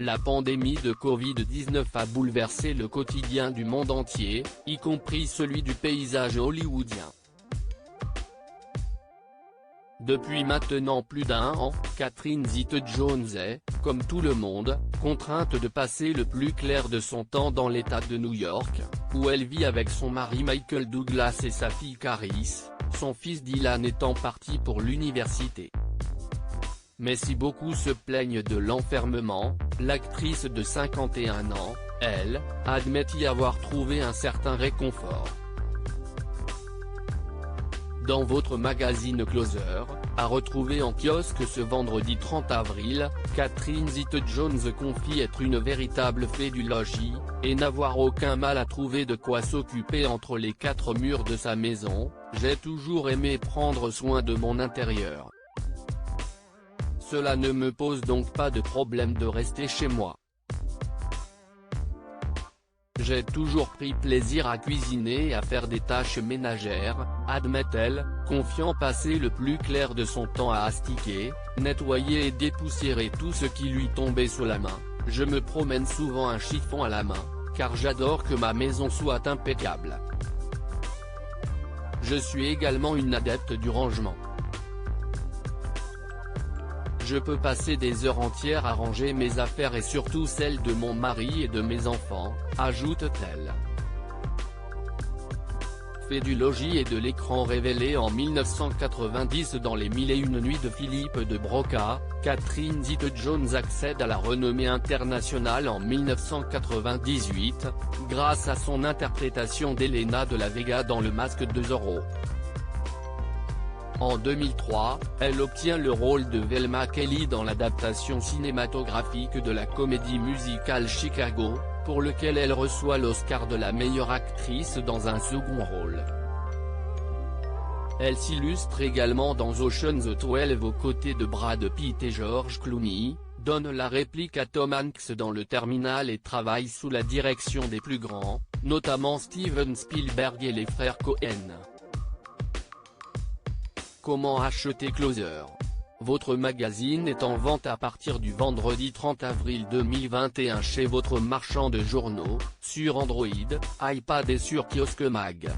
La pandémie de Covid-19 a bouleversé le quotidien du monde entier, y compris celui du paysage hollywoodien. Depuis maintenant plus d'un an, Catherine Zeta-Jones est, comme tout le monde, contrainte de passer le plus clair de son temps dans l'État de New York, où elle vit avec son mari Michael Douglas et sa fille Caris, son fils Dylan étant parti pour l'université. Mais si beaucoup se plaignent de l'enfermement, l'actrice de 51 ans, elle, admet y avoir trouvé un certain réconfort. Dans votre magazine Closer, à retrouver en kiosque ce vendredi 30 avril, Catherine Zeta-Jones confie être une véritable fée du logis, et n'avoir aucun mal à trouver de quoi s'occuper entre les quatre murs de sa maison. J'ai toujours aimé prendre soin de mon intérieur. Cela ne me pose donc pas de problème de rester chez moi. J'ai toujours pris plaisir à cuisiner et à faire des tâches ménagères, admet-elle, confiant passer le plus clair de son temps à astiquer, nettoyer et dépoussiérer tout ce qui lui tombait sous la main. Je me promène souvent un chiffon à la main, car j'adore que ma maison soit impeccable. Je suis également une adepte du rangement. Je peux passer des heures entières à ranger mes affaires et surtout celles de mon mari et de mes enfants, ajoute-t-elle. Fée du logis et de l'écran révélée en 1990 dans Les 1001 nuits de Philippe de Broca, Catherine Zeta-Jones accède à la renommée internationale en 1998, grâce à son interprétation d'Elena de la Vega dans Le Masque de Zorro. En 2003, elle obtient le rôle de Velma Kelly dans l'adaptation cinématographique de la comédie musicale Chicago, pour lequel elle reçoit l'Oscar de la meilleure actrice dans un second rôle. Elle s'illustre également dans Ocean's 12 aux côtés de Brad Pitt et George Clooney, donne la réplique à Tom Hanks dans Le Terminal et travaille sous la direction des plus grands, notamment Steven Spielberg et les frères Coen. Comment acheter Closer? Votre magazine est en vente à partir du vendredi 30 avril 2021 chez votre marchand de journaux, sur Android, iPad et sur Kiosque Mag.